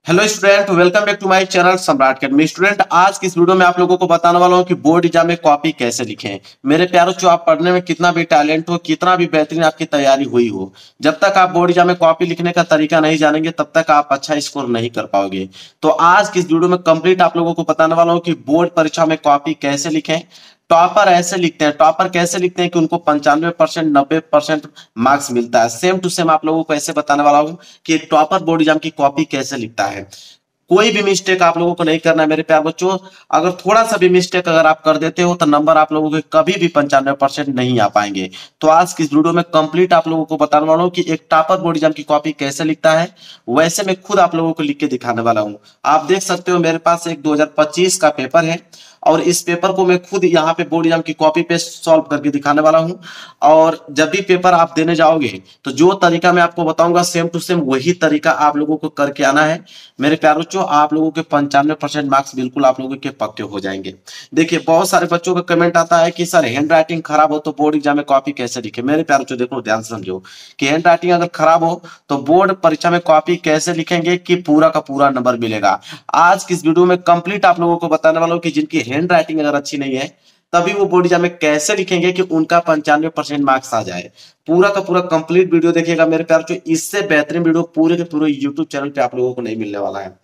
Hello student, welcome back to my channel Samrat academy. Student, आज की इस वीडियो में आप लोगों को बताने वाला हूं कि बोर्ड एग्जाम में कॉपी कैसे लिखें। मेरे प्यारों, जो आप पढ़ने में कितना भी टैलेंट हो, कितना भी बेहतरीन आपकी तैयारी हुई हो, जब तक आप बोर्ड एग्जाम में कॉपी लिखने का तरीका नहीं जानेंगे तब तक आप अच्छा स्कोर नहीं कर पाओगे। तो आज की इस वीडियो में कंप्लीट आप लोगों को बताने वाला हूं कि बोर्ड परीक्षा में कॉपी कैसे लिखें। टॉपर ऐसे लिखते हैं, टॉपर कैसे लिखते हैं कि उनको 95% 90% मार्क्स मिलता है। सेम टू सेम आप लोगों को ऐसे बताने वाला हूं कि टॉपर बोर्ड एग्जाम की कॉपी कैसे लिखता है। कोई भी मिस्टेक आप लोगों को नहीं करना है मेरे प्यार बच्चों। अगर थोड़ा सा भी मिस्टेक अगर आप कर देते हो तो नंबर आप लोगों के कभी भी 95% नहीं आ पाएंगे। तो आज की इस वीडियो में कंप्लीट आप लोगों को बताने वाला हूं कि एक टॉपर बोर्ड एग्जाम की कॉपी कैसे लिखता है, वैसे मैं खुद आप लोगों को लिख के दिखाने वाला हूं। आप देख सकते हो मेरे पास एक 2025 का पेपर है और इस पेपर को मैं खुद यहाँ पे बोर्ड एग्जाम की कॉपी पे सॉल्व करके दिखाने वाला हूं। और जब भी पेपर आप देने जाओगे तो जो तरीका मैं आपको बताऊंगा सेम टू सेम वही तरीका आप लोगों को करके आना है। मेरे प्यारे बच्चों, आप लोगों के 95% मार्क्स बिल्कुल आप लोगों के पक्के हो जाएंगे। देखिए, बहुत सारे बच्चों का कमेंट आता है कि सर हैंड राइटिंग खराब हो तो बोर्ड एग्जाम में कॉपी कैसे लिखे। मेरे प्यारे बच्चों, देखो ध्यान से समझो कि हैंड राइटिंग अगर खराब हो तो बोर्ड परीक्षा में कॉपी कैसे लिखेंगे कि पूरा का पूरा नंबर मिलेगा। आज की इस वीडियो में कंप्लीट आप लोगों को बताने वाला हूं कि जिनकी हैंड राइटिंग अगर अच्छी नहीं है तभी वो बोर्ड एग्जाम में कैसे लिखेंगे कि उनका 95% मार्क्स आ जाए। पूरा का पूरा कंप्लीट वीडियो देखिएगा मेरे प्यार, जो इससे बेहतरीन वीडियो पूरे के पूरे यूट्यूब चैनल पे आप लोगों को नहीं मिलने वाला है।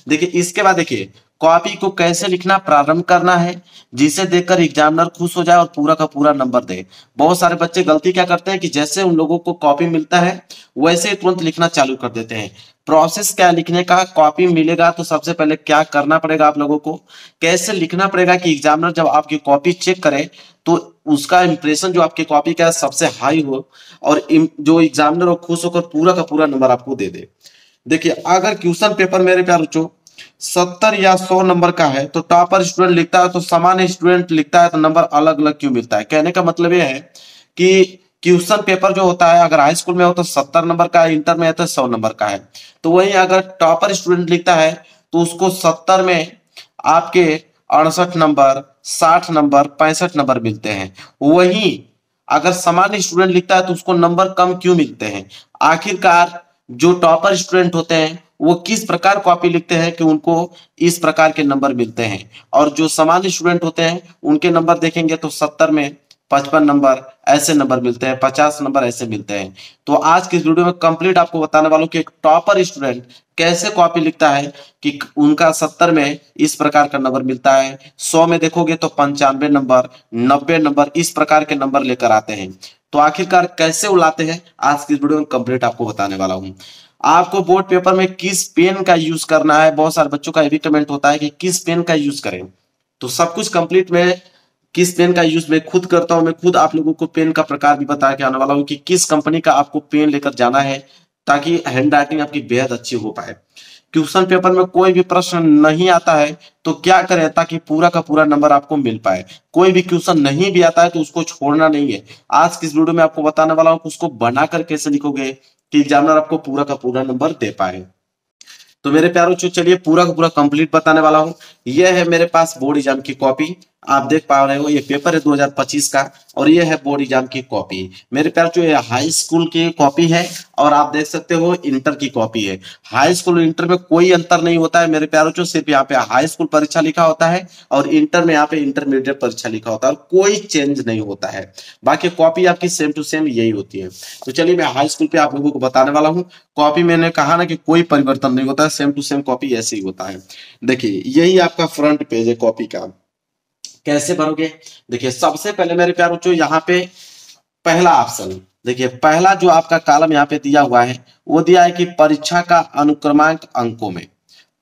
देखिए, इसके बाद देखिए कॉपी को कैसे लिखना प्रारंभ करना है जिसे देखकर एग्जामिनर खुश हो जाए और पूरा का पूरा नंबर दे। बहुत सारे बच्चे गलती क्या करते हैं कि जैसे उन लोगों को कॉपी मिलता है वैसे ही तुरंत लिखना चालू कर देते हैं। प्रोसेस क्या लिखने का, कॉपी मिलेगा तो सबसे पहले क्या करना पड़ेगा आप लोगों को, कैसे लिखना पड़ेगा कि एग्जामिनर जब आपकी कॉपी चेक करे तो उसका इंप्रेशन जो आपकी कॉपी का सबसे हाई हो और जो एग्जामिनर हो खुश होकर पूरा का पूरा नंबर आपको दे दे। देखिए, अगर क्वेश्चन पेपर मेरे प्यारे बच्चों 70 या 100 नंबर का है तो टॉपर स्टूडेंट लिखता है तो सामान्य स्टूडेंट लिखता है तो नंबर अलग अलग क्यों मिलता है। कहने का मतलब यह है कि क्वेश्चन पेपर जो होता है अगर हाई स्कूल में हो तो 70 नंबर का है, इंटर में है तो 100 नंबर का है। तो वही अगर टॉपर स्टूडेंट लिखता है तो उसको 70 में आपके 68 नंबर, 60 नंबर, 65 नंबर मिलते हैं। वहीं अगर सामान्य स्टूडेंट लिखता है तो उसको नंबर कम क्यों मिलते हैं। आखिरकार जो टॉपर स्टूडेंट होते हैं वो किस प्रकार कॉपी लिखते हैं कि उनको इस प्रकार के नंबर मिलते हैं, और जो सामान्य स्टूडेंट होते हैं उनके नंबर देखेंगे तो 70 में 55 नंबर ऐसे नंबर मिलते हैं, 50 नंबर ऐसे मिलते हैं। तो आज की इस वीडियो में कंप्लीट आपको बताने वाला हूं कि एक टॉपर स्टूडेंट कैसे कॉपी लिखता है कि उनका 70 में इस प्रकार का नंबर मिलता है, 100 में देखोगे तो 95 नंबर, 90 नंबर, इस प्रकार के नंबर लेकर आते हैं। तो आखिरकार कैसे उलाते हैं आज की वीडियो में कंप्लीट आपको बताने वाला हूं। आपको बोर्ड पेपर में किस पेन का यूज करना है, बहुत सारे बच्चों का ये भी कमेंट होता है कि किस पेन का यूज करें। तो सब कुछ कंप्लीट में किस पेन का यूज मैं खुद करता हूं। मैं खुद आप लोगों को पेन का प्रकार भी बता के आने वाला हूं कि किस कंपनी का आपको पेन लेकर जाना है ताकि हैंड राइटिंग आपकी बेहद अच्छी हो पाए। क्वेश्चन पेपर में कोई भी प्रश्न नहीं आता है तो क्या करें ताकि पूरा का पूरा नंबर आपको मिल पाए। कोई भी क्वेश्चन नहीं भी आता है तो उसको छोड़ना नहीं है। आज की इस वीडियो में आपको बताने वाला हूं कि उसको बनाकर कैसे लिखोगे कि एग्जामिनर आपको पूरा का पूरा नंबर दे पाए। तो मेरे प्यारों, चलिए पूरा का पूरा कंप्लीट बताने वाला हूं। यह है मेरे पास बोर्ड एग्जाम की कॉपी, आप देख पा रहे हो ये पेपर है 2025 का और ये है बोर्ड एग्जाम की कॉपी। मेरे प्यारों, ये हाई स्कूल की कॉपी है और आप देख सकते हो इंटर की कॉपी है। हाई स्कूल और इंटर में कोई अंतर नहीं होता है मेरे प्यारों, सिर्फ यहाँ पे हाई स्कूल परीक्षा लिखा होता है और इंटर में यहाँ पे इंटरमीडिएट परीक्षा लिखा होता है और कोई चेंज नहीं होता है। बाकी कॉपी आपकी सेम टू सेम यही होती है। तो चलिए मैं हाई स्कूल पे आप लोगों को बताने वाला हूँ। कॉपी मैंने कहा ना कि कोई परिवर्तन नहीं होता है, सेम टू सेम कॉपी ऐसे ही होता है। देखिए, यही आपका फ्रंट पेज है कॉपी का। कैसे भरोगे, देखिए सबसे पहले मेरे प्यारों बच्चों यहाँ पे पहला ऑप्शन देखिए, पहला जो आपका कॉलम यहाँ पे दिया हुआ है वो दिया है कि परीक्षा का अनुक्रमांक अंकों में,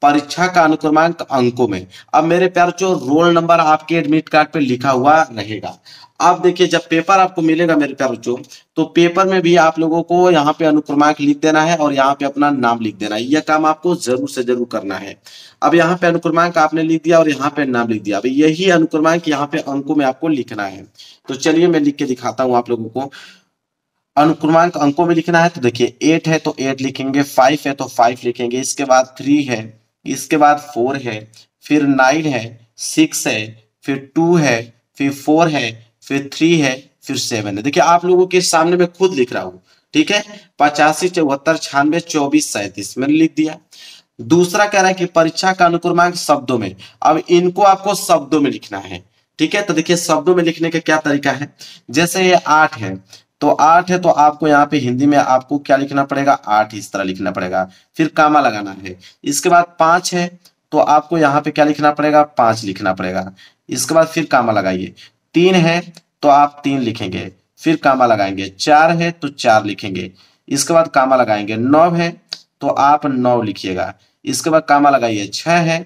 परीक्षा का अनुक्रमांक अंकों में। अब मेरे प्यार जो रोल नंबर आपके एडमिट कार्ड पे लिखा हुआ रहेगा। अब देखिए, जब पेपर आपको मिलेगा मेरे प्यार बच्चों तो पेपर में भी आप लोगों को यहाँ पे अनुक्रमांक लिख देना है और यहाँ पे अपना नाम लिख देना है। यह काम आपको जरूर से जरूर करना है। अब यहाँ पे अनुक्रमांक आपने लिख दिया और यहाँ पे नाम लिख दिया। अब यही अनुक्रमांक यहाँ पे अंकों में आपको लिखना है। तो चलिए मैं लिख के दिखाता हूँ आप लोगों को। अनुक्रमांक अंकों में लिखना है तो देखिए 8 है तो 8 लिखेंगे, 5 है तो 5 लिखेंगे, इसके बाद 3 है, इसके बाद 4 है, फिर 9 है, 6 है, फिर 2 है, फिर 4 है, फिर 3 है, फिर 7 है। देखिए आप लोगों के सामने मैं खुद लिख रहा हूं, ठीक है। 85 74 96 24 37 मैंने लिख दिया। दूसरा कह रहा है कि परीक्षा का अनुक्रमांक शब्दों में। अब इनको आपको शब्दों में लिखना है, ठीक है। तो देखिए शब्दों में लिखने का क्या तरीका है, जैसे ये 8 है तो 8 है तो आपको यहाँ पे हिंदी में आपको क्या लिखना पड़ेगा, 8 इस तरह लिखना पड़ेगा, फिर कामा लगाना है। इसके बाद 5 है तो आपको यहाँ पे क्या लिखना पड़ेगा, 5 लिखना पड़ेगा। इसके बाद फिर कामा लगाइए। 3 है तो आप 3 लिखेंगे, फिर कामा लगाएंगे। 4 है तो 4 लिखेंगे, इसके बाद कामा लगाएंगे। 9 है तो आप 9 लिखिएगा, इसके बाद कामा लगाइए। 6 है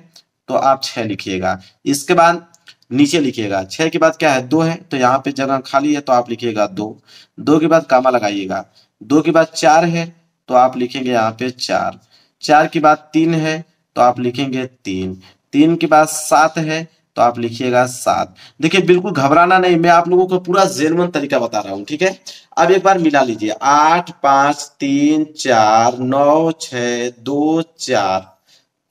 तो आप 6 लिखिएगा, इसके बाद नीचे लिखिएगा। 6 के बाद क्या है, 2 है तो यहाँ पे जगह खाली है तो आप लिखिएगा 2। 2 के बाद कामा लगाइएगा। 2 के बाद 4 है तो आप लिखेंगे यहाँ पे 4। 4 के बाद 3 है तो आप लिखेंगे 3। 3 के बाद 7 है तो आप लिखिएगा 7। देखिए बिल्कुल घबराना नहीं, मैं आप लोगों को पूरा जेन्युइन तरीका बता रहा हूँ, ठीक है। अब एक बार मिला लीजिए, 8 5 3 4 9 6 2 4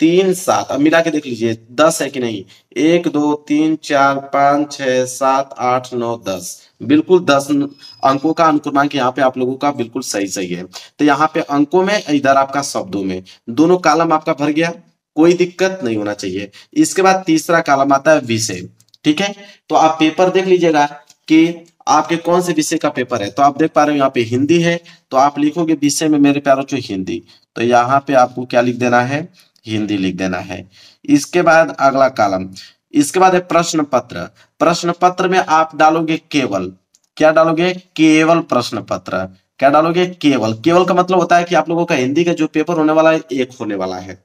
3 7। अब मिला के देख लीजिए 10 है कि नहीं। 1 2 3 4 5 6 7 8 9 10, बिल्कुल 10 अंकों का अनुक्रमांक यहाँ पे आप लोगों का बिल्कुल सही सही है। तो यहाँ पे अंकों में, इधर आपका शब्दों में, दोनों कॉलम आपका भर गया, कोई दिक्कत नहीं होना चाहिए। इसके बाद तीसरा कॉलम आता है विषय, ठीक है। तो आप पेपर देख लीजिएगा कि आपके कौन से विषय का पेपर है। तो आप देख पा रहे हो यहाँ पे हिंदी है तो आप लिखोगे विषय में मेरे प्यारों जो हिंदी, तो यहाँ पे आपको क्या लिख देना है, हिंदी लिख देना है। इसके बाद अगला कॉलम, इसके बाद है प्रश्न पत्र। प्रश्न पत्र में आप डालोगे केवल, क्या डालोगे, केवल प्रश्न पत्र। क्या डालोगे, केवल। केवल का मतलब होता है कि आप लोगों का हिंदी का जो पेपर होने वाला है एक होने वाला है।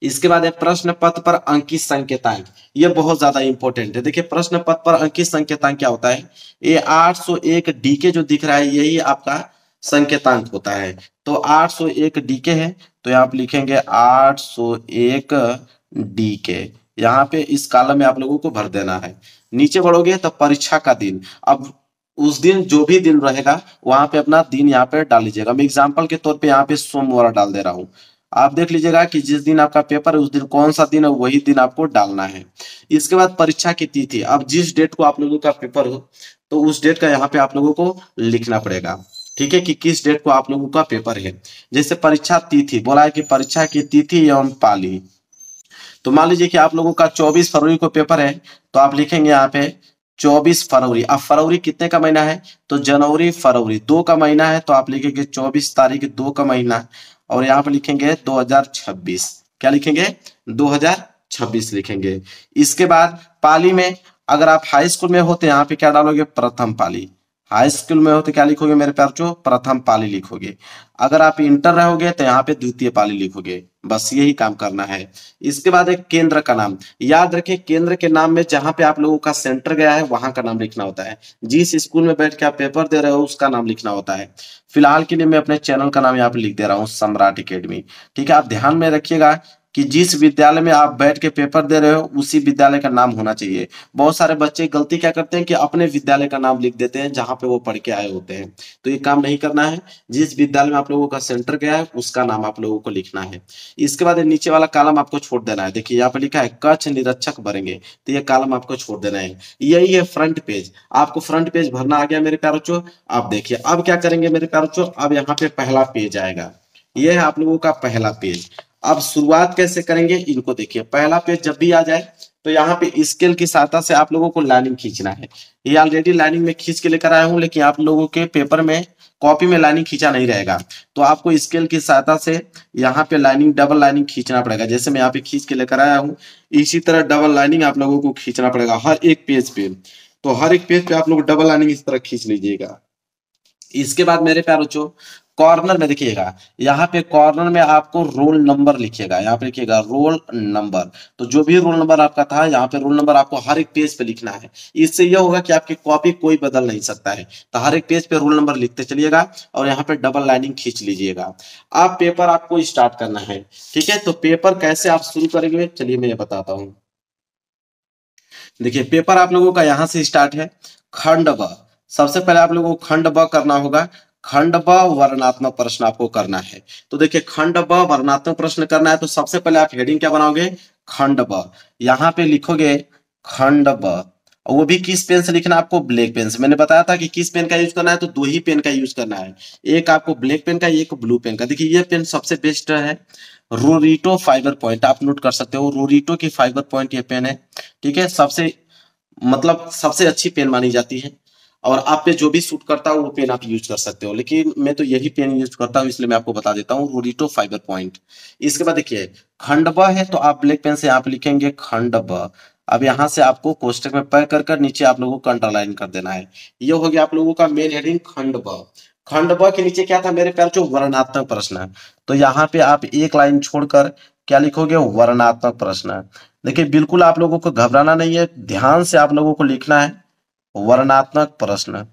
इसके बाद है प्रश्न पत्र पर अंकित संकेतांक, ये बहुत ज्यादा इंपॉर्टेंट है। देखिए प्रश्न पत्र पर अंकित संकेतांक क्या होता है, ये 801 डीके जो दिख रहा है यही आपका संकेतांक होता है। तो 801 डीके है तो यहाँ पे लिखेंगे 801 डीके, यहाँ पे इस कॉलम में आप लोगों को भर देना है। नीचे बढ़ोगे तो परीक्षा का दिन, अब उस दिन जो भी दिन रहेगा वहां पे अपना दिन यहाँ पे डाल लीजिएगा। मैं एग्जाम्पल के तौर पे यहाँ पे सोमवार डाल दे रहा हूँ। आप देख लीजिएगा कि जिस दिन आपका पेपर है उस दिन कौन सा दिन है वही दिन आपको डालना है। इसके बाद परीक्षा की तिथि, अब जिस डेट को आप लोगों का पेपर हो तो उस डेट का यहाँ पे आप लोगों को लिखना पड़ेगा, ठीक है, कि किस डेट को आप लोगों का पेपर है। जैसे परीक्षा तिथि बोला है कि परीक्षा की तिथि एवं पाली, तो मान लीजिए कि आप लोगों का 24 फरवरी को पेपर है तो आप लिखेंगे यहाँ पे 24 फरवरी। अब फरवरी कितने का महीना है, तो जनवरी फरवरी 2 का महीना है तो आप लिखेंगे 24 तारीख 2 का महीना, और यहाँ पे लिखेंगे 2026। क्या लिखेंगे, 2026 लिखेंगे। इसके बाद पाली में, अगर आप हाई स्कूल में हो तो यहाँ पे क्या डालोगे, प्रथम पाली। हाई स्कूल में हो तो क्या लिखोगे मेरे प्यार, जो प्रथम पाली लिखोगे। अगर आप इंटर रहोगे तो यहाँ पे द्वितीय पाली लिखोगे। बस यही काम करना है। इसके बाद एक केंद्र का नाम, याद रखें केंद्र के नाम में जहां पे आप लोगों का सेंटर गया है वहां का नाम लिखना होता है। जिस स्कूल में बैठ के आप पेपर दे रहे हो उसका नाम लिखना होता है। फिलहाल के लिए मैं अपने चैनल का नाम यहाँ पे लिख दे रहा हूँ, सम्राट एकेडमी, ठीक है। आप ध्यान में रखिएगा कि जिस विद्यालय में आप बैठ के पेपर दे रहे हो उसी विद्यालय का नाम होना चाहिए। बहुत सारे बच्चे गलती क्या करते हैं कि अपने विद्यालय का नाम लिख देते हैं जहां पे वो पढ़ के आए होते हैं, तो ये काम नहीं करना है। जिस विद्यालय में आप लोगों का सेंटर गया है उसका नाम आप लोगों को लिखना है। इसके बाद नीचे वाला कॉलम आपको छोड़ देना है। देखिए यहाँ पे लिखा है कक्ष निरीक्षक भरेंगे, तो ये कॉलम आपको छोड़ देना है। यही है फ्रंट पेज, आपको फ्रंट पेज भरना आ गया मेरे प्यारे बच्चों। आप देखिए अब क्या करेंगे मेरे प्यारे बच्चों, अब यहाँ पे पहला पेज आएगा, ये है आप लोगों का पहला पेज। अब शुरुआत कैसे करेंगे इनको देखिए। पहला पेज जब भी आ जाए तो यहाँ पे स्केल की सहायता से आप लोगों को लाइनिंग खींचना है। ये ऑलरेडी लाइनिंग में खींच के लेकर आया हूं, लेकिन आप लोगों के पेपर में कॉपी में लाइनिंग खींचा नहीं रहेगा, तो आपको स्केल की सहायता से यहाँ पे लाइनिंग, डबल लाइनिंग खींचना पड़ेगा। जैसे मैं यहाँ पे खींच के लेकर आया हूँ, इसी तरह डबल लाइनिंग आप लोगों को खींचना पड़ेगा हर एक पेज पे। तो हर एक पेज पे आप लोग डबल लाइनिंग इस तरह खींच लीजिएगा। इसके बाद मेरे प्यारे बच्चों कॉर्नर में देखिएगा, यहाँ पे कॉर्नर में आपको रोल नंबर लिखिएगा, यहाँ पे लिखिएगा रोल नंबर। तो जो भी रोल नंबर आपका था यहाँ पे रोल नंबर आपको हर एक पेज पे लिखना है। इससे यह होगा कि आपकी कॉपी कोई बदल नहीं सकता है। तो हर एक पेज पे रोल नंबर लिखते चलिएगा और यहाँ पे डबल लाइनिंग खींच लीजिएगा। अब पेपर आपको स्टार्ट करना है, ठीक है। तो पेपर कैसे आप शुरू करेंगे चलिए मैं ये बताता हूँ। देखिए पेपर आप लोगों का यहाँ से स्टार्ट है, खंड ब। सबसे पहले आप लोगों को खंड ब करना होगा। खंड ब वर्णात्मक प्रश्न आपको करना है। तो देखिए खंड ब वर्णात्मक प्रश्न करना है तो सबसे पहले आप हेडिंग क्या बनाओगे, खंड ब। यहाँ पे लिखोगे खंड ब, और वो भी किस पेन से लिखना है आपको, ब्लैक पेन से। मैंने बताया था कि किस पेन का यूज करना है, तो 2 ही पेन का यूज करना है, एक आपको ब्लैक पेन का, एक ब्लू पेन का। देखिए ये पेन सबसे बेस्ट है रोरिटो फाइबर पॉइंट आप नोट कर सकते हो, रोरिटो की फाइबर पॉइंट ये पेन है, ठीक है। सबसे मतलब सबसे अच्छी पेन मानी जाती है, और आप पे जो भी सूट करता है वो पेन आप यूज कर सकते हो, लेकिन मैं तो यही पेन यूज करता हूँ, इसलिए मैं आपको बता देता हूँ, रोरिटो फाइबर पॉइंट। इसके बाद देखिए खंड ब है, तो आप ब्लैक पेन से आप लिखेंगे खंड ब। अब यहाँ से आपको कोष्टक में पैक कर कर नीचे आप लोगों को अंडरलाइन कर देना है। ये हो गया आप लोगों का मेन हेडिंग खंड ब। खंड ब के नीचे क्या था मेरे प्यार, जो वर्णनात्मक प्रश्न है, तो यहाँ पे आप एक लाइन छोड़कर क्या लिखोगे, वर्णनात्मक प्रश्न। देखिए बिल्कुल आप लोगों को घबराना नहीं है, ध्यान से आप लोगों को लिखना है वर्णात्मक प्रश्न।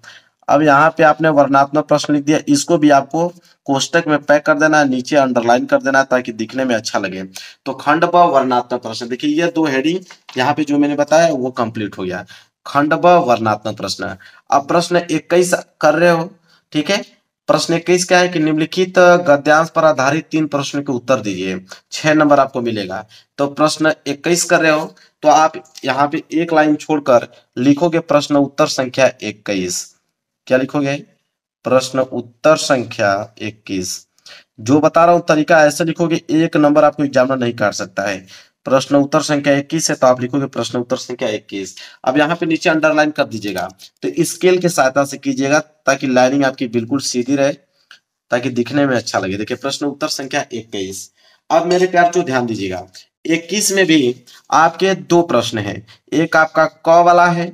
अब यहाँ पे आपने वर्णात्मक प्रश्न लिख दिया, इसको भी आपको कोष्टक में पैक कर देना है, नीचे अंडरलाइन कर देना है ताकि दिखने में अच्छा लगे। तो खंड ब वर्णात्मक प्रश्न, देखिए ये दो हेडिंग यहाँ पे जो मैंने बताया वो कंप्लीट हो गया, खंड ब वर्णात्मक प्रश्न। अब प्रश्न 21 कर रहे हो, ठीक है। प्रश्न 21 क्या है कि निम्नलिखित गद्यांश पर आधारित 3 प्रश्न के उत्तर दीजिए, 6 नंबर आपको मिलेगा। तो प्रश्न 21 कर रहे हो, तो आप यहाँ पे एक लाइन छोड़कर लिखोगे प्रश्न उत्तर संख्या 21। क्या लिखोगे, प्रश्न उत्तर संख्या 21। जो बता रहा हूं तरीका ऐसे लिखोगे, एक नंबर आपको एग्जामिनर नहीं काट सकता है। प्रश्न उत्तर संख्या 21 है, तो आप लिखोगे प्रश्न उत्तर संख्या 21। अब यहाँ पे नीचे अंडरलाइन कर दीजिएगा, तो स्केल की सहायता से कीजिएगा ताकि लाइनिंग आपकी बिल्कुल सीधी रहे, ताकि दिखने में अच्छा लगे। देखिए प्रश्न उत्तर संख्या 21। अब मेरे प्यार जो ध्यान दीजिएगा, 21 में भी आपके दो प्रश्न हैं, एक आपका क वाला है,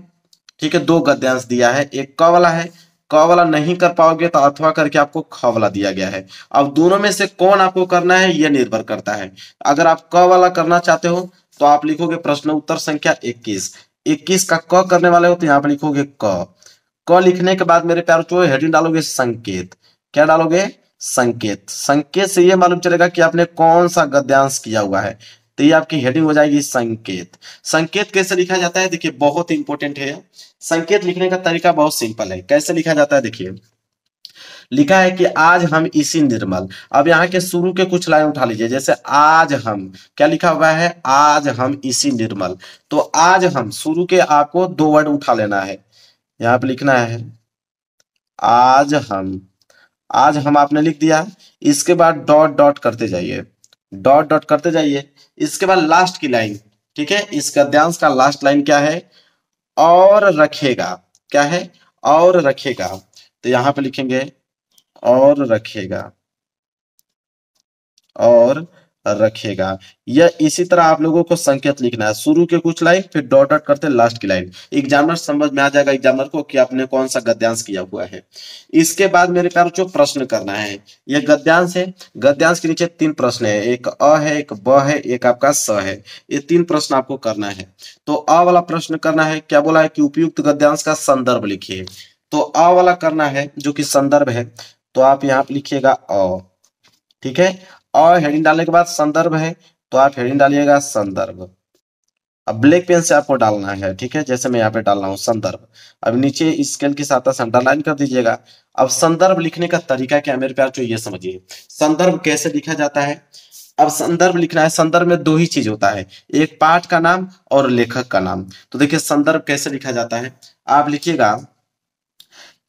ठीक है, दो गद्यांश दिया है, एक क वाला है, क वाला नहीं कर पाओगे तो अथवा करके आपको ख वाला दिया गया है। अब दोनों में से कौन आपको करना है यह निर्भर करता है। अगर आप क वाला करना चाहते हो तो आप लिखोगे प्रश्न उत्तर संख्या 21। 21 का क करने वाले हो तो यहाँ पे लिखोगे क लिखने के बाद मेरे प्यारों जो हेडिंग डालोगे संकेत। क्या डालोगे, संकेत। संकेत से ये मालूम चलेगा कि आपने कौन सा गद्यांश किया हुआ है, तो ये आपकी हेडिंग हो जाएगी संकेत। संकेत कैसे लिखा जाता है, देखिए बहुत इंपॉर्टेंट है। संकेत लिखने का तरीका बहुत सिंपल है, कैसे लिखा जाता है देखिए, लिखा है कि आज हम इसी निर्मल। अब यहाँ के शुरू के कुछ लाइन उठा लीजिए, जैसे आज हम, क्या लिखा हुआ है, आज हम इसी निर्मल। तो आज हम शुरू के आपको दो वर्ड उठा लेना है, यहाँ पे लिखना है आज हम। आज हम आपने लिख दिया, इसके बाद डॉट डॉट करते जाइए, डॉट डॉट करते जाइए। इसके बाद लास्ट की लाइन, ठीक है, इस गद्यांश का लास्ट लाइन क्या है, और रखेगा। क्या है, और रखेगा। तो यहां पे लिखेंगे और रखेगा, और रखेगा। यह इसी तरह आप लोगों को संकेत लिखना है, शुरू के कुछ लाइन फिर डॉट डॉट करते लास्ट की लाइन। एग्जामिनर समझ में आ जाएगा एग्जामिनर को कि आपने कौन सा गद्यांश किया हुआ है। इसके बाद मेरे प्यारों जो प्रश्न करना है, यह गद्यांश है, गद्यांश के नीचे 3 प्रश्न है, एक अ है, एक ब है, एक आपका स है। ये 3 प्रश्न आपको करना है। तो अ वाला प्रश्न करना है, क्या बोला है कि उपयुक्त गद्यांश का संदर्भ लिखिए। तो अ वाला करना है जो कि संदर्भ है, तो आप यहाँ पे लिखिएगा अ, ठीक है। और हेडिंग डालने के बाद संदर्भ है, तो आप हेडिंग डालिएगा संदर्भ। अब ब्लैक पेन से आपको डालना है, ठीक है, जैसे मैं यहाँ पे डाल रहा हूँ संदर्भ। अब नीचे स्केल की सहायता से अंडरलाइन कर दीजिएगा। अब संदर्भ लिखने का तरीका क्या है मेरे प्यार, ये समझिए संदर्भ कैसे लिखा जाता है। अब संदर्भ लिखना है, संदर्भ में दो ही चीज होता है, एक पाठ का नाम और लेखक का नाम। तो देखिए संदर्भ कैसे लिखा जाता है, आप लिखिएगा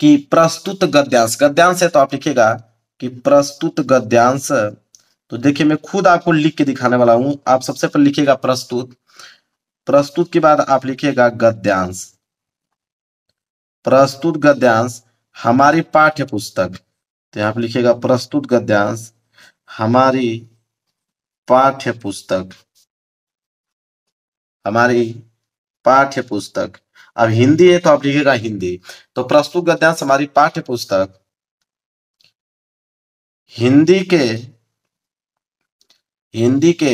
कि प्रस्तुत गद्यांश, गद्यांश है तो आप लिखिएगा कि प्रस्तुत गद्यांश। तो देखिए मैं खुद आपको लिख के दिखाने वाला हूं, आप सबसे पहले लिखिएगा प्रस्तुत, प्रस्तुत के बाद आप लिखिएगा गद्यांश। प्रस्तुत गद्यांश हमारी पाठ्य पुस्तक, तो यहाँ पे लिखिएगा प्रस्तुत गद्यांश हमारी पाठ्य पुस्तक, हमारी पाठ्य पुस्तक। अब हिंदी है तो आप लिखिएगा हिंदी। तो प्रस्तुत गद्यांश हमारी पाठ्य पुस्तक हिंदी के, हिंदी के,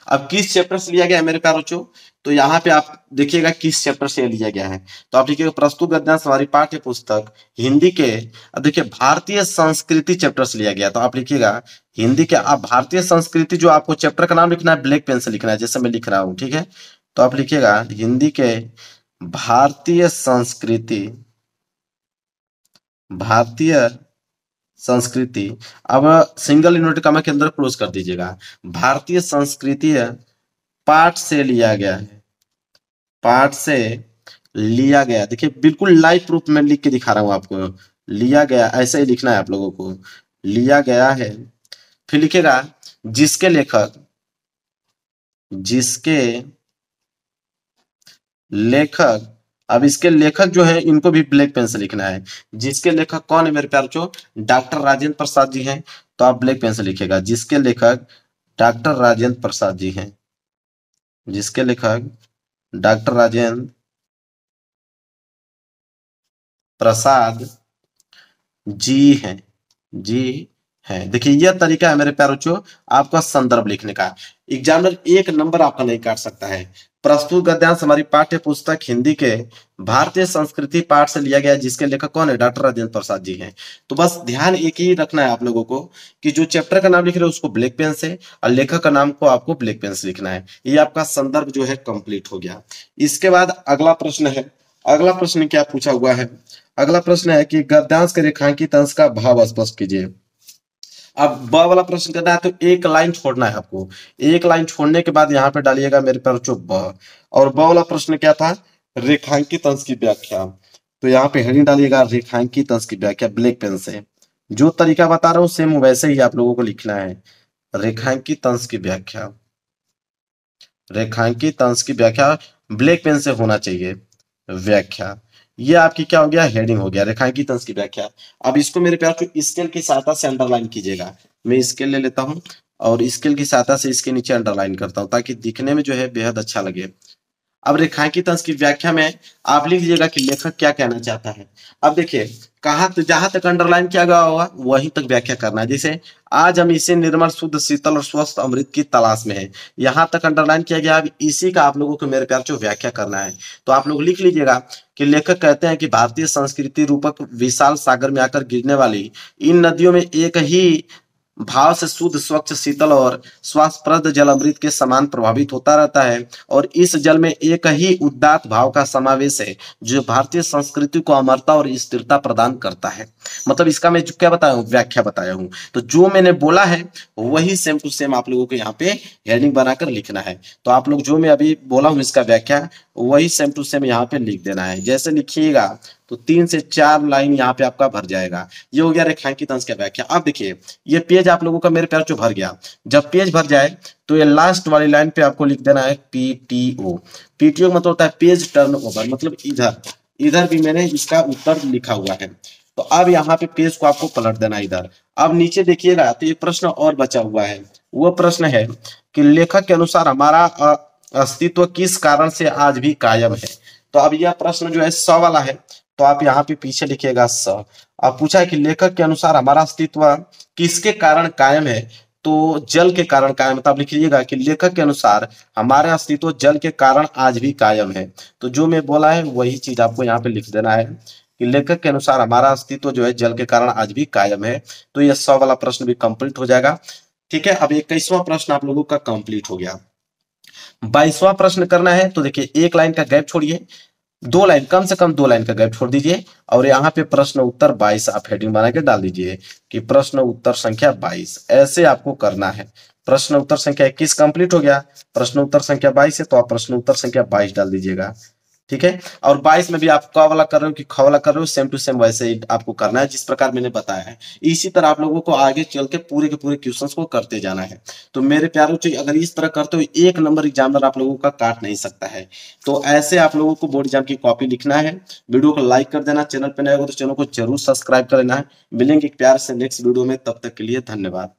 अब किस चैप्टर से लिया गया है मेरे प्यारे बच्चों, तो यहाँ पे आप देखिएगा किस चैप्टर से लिया गया है। तो आप लिखिएगा प्रस्तुत गद्यांश हमारी पाठ्य पुस्तक हिंदी के, अब देखिए भारतीय संस्कृति चैप्टर से लिया गया, तो आप लिखिएगा हिंदी के। आप भारतीय संस्कृति जो आपको चैप्टर का नाम लिखना है ब्लैक पेन से लिखना है, जैसे मैं लिख रहा हूँ, ठीक है। तो आप लिखिएगा हिंदी के भारतीय संस्कृति, भारतीय संस्कृति। अब सिंगल इन्वर्टेड कॉमा के अंदर क्लोज कर दीजिएगा, भारतीय संस्कृति पाठ से लिया गया है, पाठ से लिया गया। देखिए बिल्कुल लाइव प्रूफ में लिख के दिखा रहा हूं आपको, लिया गया ऐसे ही लिखना है आप लोगों को, लिया गया है। फिर लिखेगा जिसके लेखक अब इसके लेखक जो है इनको भी ब्लैक पेन से लिखना है। जिसके लेखक कौन है मेरे प्यारे बच्चों? डॉक्टर राजेंद्र प्रसाद जी हैं, तो आप ब्लैक पेन से लिखिएगा। जिसके लेखक डॉक्टर राजेंद्र प्रसाद जी हैं, जिसके लेखक डॉक्टर राजेंद्र प्रसाद जी हैं, जी हैं। देखिए यह तरीका है मेरे प्यारे बच्चों आपका संदर्भ लिखने का। एग्जामिनर एक नंबर आपका नहीं काट सकता है। प्रस्तुत गद्यांश हमारी पाठ्य पुस्तक हिंदी के भारतीय संस्कृति पाठ से लिया गया है। जिसके लेखक कौन है? डॉक्टर राजेंद्र प्रसाद जी हैं। तो बस ध्यान एक ही रखना है आप लोगों को कि जो चैप्टर का नाम लिख रहे हो उसको ब्लैक पेन से और लेखक का नाम को आपको ब्लैक पेन से लिखना है। ये आपका संदर्भ जो है कंप्लीट हो गया। इसके बाद अगला प्रश्न है। अगला प्रश्न क्या पूछा हुआ है? अगला प्रश्न है कि गद्यांश के रेखांकित अंश का भाव स्पष्ट कीजिए। अब ब वाला प्रश्न करना है तो एक लाइन छोड़ना है आपको। एक लाइन छोड़ने के बाद यहाँ पे डालिएगा मेरे प्यारे बच्चों ब। और ब वाला प्रश्न क्या था? रेखांकित अंश की व्याख्या। तो यहाँ पे हेडिंग डालिएगा रेखांकित अंश की व्याख्या ब्लैक पेन से। जो तरीका बता रहा हूँ सेम वैसे ही आप लोगों को लिखना है। रेखांकित अंश की व्याख्या, रेखांकित अंश की व्याख्या ब्लैक पेन से होना चाहिए। व्याख्या ये आपकी क्या हो गया? हेडिंग हो गया रेखांकित अंश की व्याख्या। अब इसको मेरे प्यार स्केल की सहायता से अंडरलाइन कीजिएगा। मैं स्केल ले लेता हूं और स्केल की सहायता से इसके नीचे अंडरलाइन करता हूं ताकि दिखने में जो है बेहद अच्छा लगे। अब रेखांकित अंश की व्याख्या में आप लिख लीजिएगा कि लेखक क्या कहना चाहता है। अब देखिए कहां जहां तक अंडरलाइन किया गया होगा वहीं तक व्याख्या करना है। जैसे आज हम इसे निर्मल शुद्ध शीतल और स्वस्थ अमृत की तलाश में है, यहां तक अंडरलाइन किया गया। अब इसी का आप लोगों को मेरे प्यार जो व्याख्या करना है तो आप लोग लिख लीजिएगा कि लेखक कहते हैं कि भारतीय संस्कृति रूपक विशाल सागर में आकर गिरने वाली इन नदियों में एक ही भाव से शुद्ध स्वच्छ शीतल और स्वास्थ्यप्रद जल अमृत के समान प्रभावित होता रहता है और इस जल में एक ही उदात्त भाव का समावेश है जो भारतीय संस्कृति को अमरता और स्थिरता प्रदान करता है। मतलब इसका मैं क्या बताया हूँ? व्याख्या बताया हूँ। तो जो मैंने बोला है वही सेम टू सेम आप लोगों को यहाँ पे हेडिंग बनाकर लिखना है। तो आप लोग जो मैं अभी बोला हूँ इसका व्याख्या वही सेम टू सेम यहाँ पे लिख देना है। जैसे लिखिएगा तो 3 से 4 लाइन यहाँ पे आपका भर जाएगा। ये हो गया रेखांकित अंश का व्याख्या। अब देखिए ये पेज आप लोगों का मेरे प्यार जो भर गया। जब पेज भर जाए तो ये लास्ट वाली लाइन पे आपको लिख देना है पीटीओ। पीटीओ मतलब होता है पेज टर्न ओवर, मतलब इधर इधर भी मैंने इसका उत्तर लिखा हुआ है। तो अब यहाँ पे पेज को आपको पलट देना इधर। अब नीचे देखिएगा तो एक प्रश्न और बचा हुआ है। वो प्रश्न है कि लेखक के अनुसार हमारा अस्तित्व किस कारण से आज भी कायम है। तो अब यह प्रश्न जो है 100 वाला है तो आप यहाँ पे पीछे लिखिएगा 100। अब पूछा है कि लेखक के अनुसार हमारा अस्तित्व किसके कारण कायम है, तो जल के कारण कायम। मतलब लिखिएगा कि लेखक के अनुसार हमारा अस्तित्व जल के कारण आज भी कायम है। तो जो मैं बोला है वही चीज आपको यहाँ पे लिख देना है कि लेखक के अनुसार हमारा अस्तित्व जो है जल के कारण आज भी कायम है। तो यह 100 वाला प्रश्न भी कंप्लीट हो जाएगा। ठीक है, अब 21वां प्रश्न आप लोगों का कंप्लीट हो गया। 22वां प्रश्न करना है तो देखिए एक लाइन का गैप छोड़िए, 2 लाइन, कम से कम 2 लाइन का गैप छोड़ दीजिए और यहाँ पे प्रश्न उत्तर 22 आप हेडिंग बना के डाल दीजिए कि प्रश्न उत्तर संख्या 22। ऐसे आपको करना है। प्रश्न उत्तर संख्या 21 कंप्लीट हो गया, प्रश्न उत्तर संख्या 22 है तो आप प्रश्न उत्तर संख्या 22 डाल दीजिएगा। ठीक है, और 22 में भी आप क वाला कर रहे हो कि ख वाला कर रहे हो, सेम टू सेम वैसे ही आपको करना है जिस प्रकार मैंने बताया है। इसी तरह आप लोगों को आगे चल के पूरे क्वेश्चंस को करते जाना है। तो मेरे प्यारों से अगर इस तरह करते हो 1 नंबर एग्जामिनर आप लोगों का काट नहीं सकता है। तो ऐसे आप लोगों को बोर्ड एग्जाम की कॉपी लिखना है। वीडियो को लाइक कर देना, चैनल पर नए हो तो चैनल को जरूर सब्सक्राइब कर लेना है। मिलेंगे एक प्यार से नेक्स्ट वीडियो में, तब तक के लिए धन्यवाद।